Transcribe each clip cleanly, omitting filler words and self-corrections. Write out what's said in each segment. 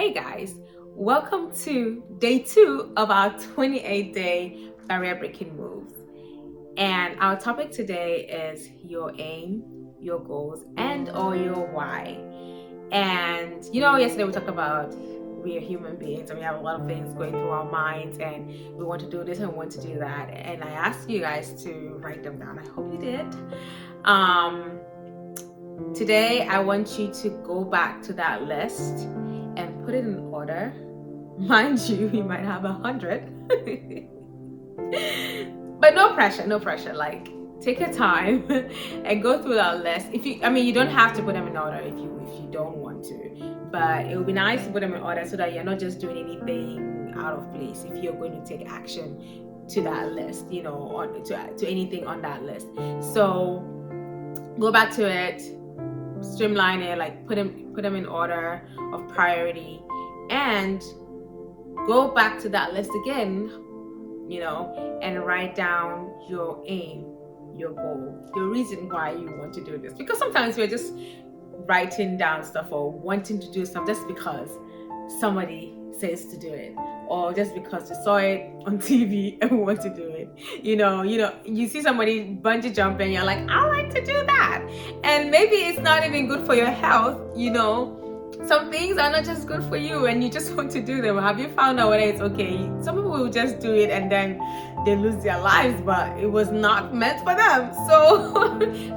Hey guys, welcome to day 2 of our 28-day barrier breaking moves. And our topic today is your aim, your goals, and or your why. And yesterday we talked about we are human beings and we have a lot of things going through our minds and we want to do this and we want to do that. And I asked you guys to write them down. I hope you did. Today I want you to go back to that list and put it in order. Mind you, you might have 100. But no pressure. Like, take your time and go through that list. You don't have to put them in order if you don't want to. But it would be nice to put them in order so that you're not just doing anything out of place if you're going to take action to that list, to anything on that list. So go back to it, streamline it, like put them in order of priority, and go back to that list again, and write down your aim, your goal, the reason why you want to do this. Because sometimes we're just writing down stuff or wanting to do stuff just because somebody says to do it, or just because you saw it on TV and want to do it. You see somebody bungee jumping, you're like, I like to do that. And maybe it's not even good for your health, Some things are not just good for you and you just want to do them. Have you found out whether it's okay? Some people will just do it and then they lose their lives, but it was not meant for them. So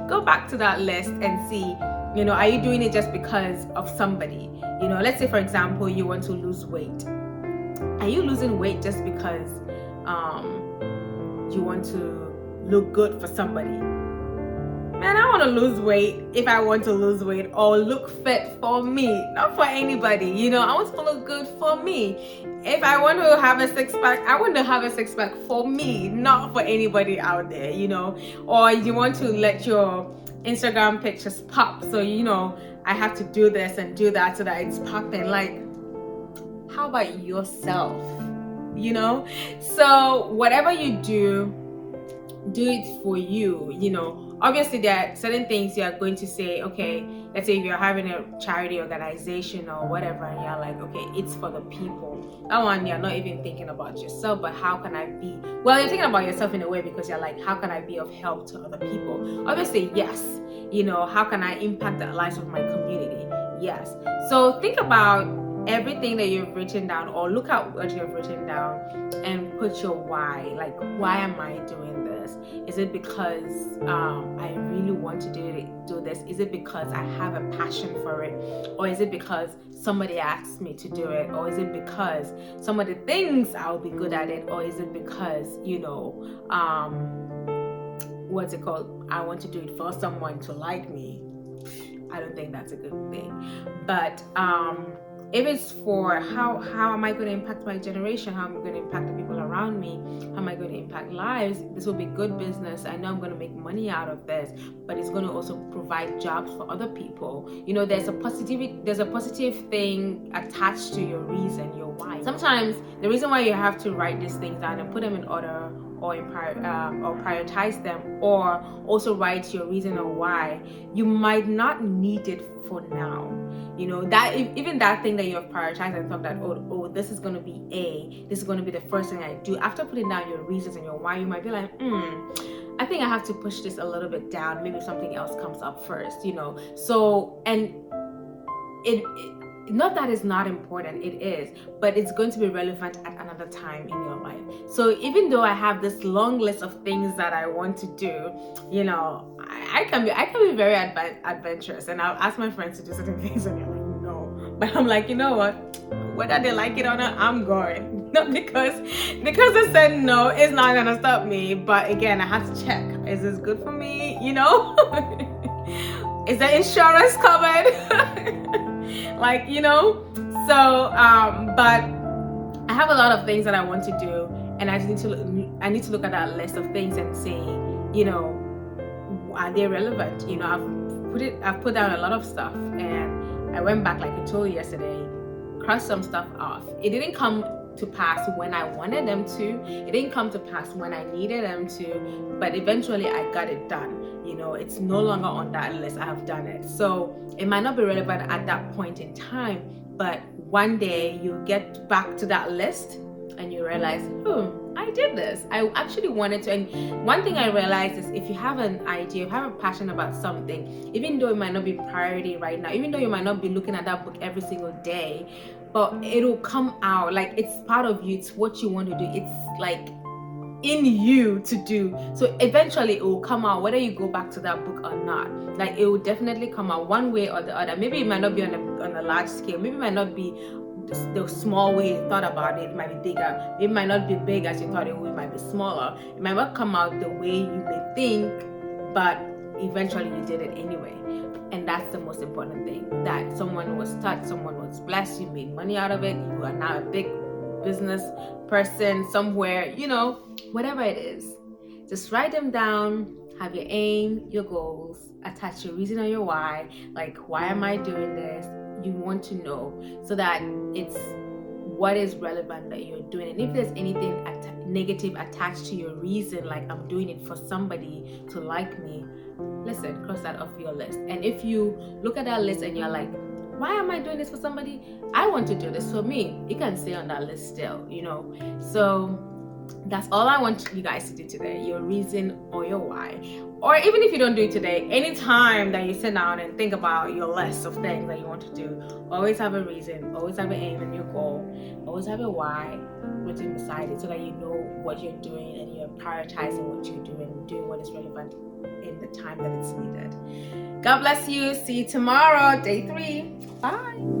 go back to that list and see, are you doing it just because of somebody? Let's say, for example, you want to lose weight. Are you losing weight just because you want to look good for somebody? Man, I want to lose weight if I want to lose weight, or look fit for me, not for anybody. I want to look good for me. If I want to have a six-pack, I want to have a six-pack for me, not for anybody out there, Or you want to let your Instagram pictures pop, so I have to do this and do that so that it's popping. Like, how about yourself? So whatever you do it for you. Obviously there are certain things you are going to say, okay, let's say if you're having a charity organization or whatever, and you're like, okay, it's for the people. That one, you're not even thinking about yourself, but how can I be? Well, you're thinking about yourself in a way because you're like, how can I be of help to other people? Obviously, yes. How can I impact the lives of my community? Yes. So think about everything that you've written down, or look at what you've written down and put your why. Like, why am I doing this? Is it because I really want to do this? Is it because I have a passion for it? Or is it because somebody asked me to do it? Or is it because somebody thinks I'll be good at it? Or is it because, what's it called? I want to do it for someone to like me. I don't think that's a good thing. But if it's for how am I going to impact my generation, how am I going to impact the people around me, how am I going to impact lives, this will be good business. I know I'm going to make money out of this, but it's going to also provide jobs for other people. There's a positive thing attached to your reason, your why. Sometimes the reason why you have to write these things down and put them in order, or prioritize them, or also write your reason or why, you might not need it for now. That even that thing that you have prioritized and thought that, oh, this is going to be this is going to be the first thing I do. After putting down your reasons and your why, you might be like, I think I have to push this a little bit down. Maybe something else comes up first, So, and it not that it's not important, it is, but it's going to be relevant at another time in your life. So even though I have this long list of things that I want to do, I can be very adventurous, and I'll ask my friends to do certain things and they're like, no. But I'm like, you know what? Whether they like it or not, I'm going. Not because they said no, it's not gonna stop me. But again, I have to check. Is this good for me? Is the insurance covered? So but I have a lot of things that I want to do, and I need to look at that list of things and say, are they relevant? I've put down a lot of stuff, and I went back, like I told you yesterday, crossed some stuff off. It didn't come to pass when I wanted them to. It didn't come to pass when I needed them to, but eventually I got it done. It's no longer on that list. I have done it. So it might not be relevant at that point in time, but one day you get back to that list and you realize, I did this. I actually wanted to. And one thing I realized is if you have an idea, if you have a passion about something, even though it might not be priority right now, even though you might not be looking at that book every single day, but it'll come out. Like, it's part of you. It's what you want to do. It's like in you to do. So eventually it will come out, whether you go back to that book or not. Like, it will definitely come out one way or the other. Maybe it might not be on a large scale. Maybe it might not be the small way you thought about it. It might be bigger. It might not be big as you thought it would. It might be smaller. It might not come out the way you may think, but eventually you did it anyway. And that's the most important thing, that someone was touched, someone was blessed, you made money out of it, you are now a big business person somewhere, whatever it is. Just write them down, have your aim, your goals, attach your reason or your why. Like, why am I doing this? You want to know, so that it's what is relevant that you're doing. And if there's anything negative attached to your reason, like I'm doing it for somebody to like me, listen, cross that off your list. And if you look at that list and you're like, why am I doing this for somebody? I want to do this for me. It can stay on that list still, So that's all I want you guys to do today, your reason or your why. Or even if you don't do it today, anytime that you sit down and think about your list of things that you want to do, always have a reason, always have an aim and your goal, always have a why written beside it, so that you know what you're doing and you're prioritizing what you're doing, doing what is relevant in the time that it's needed. God bless you. See you tomorrow, day 3. Bye.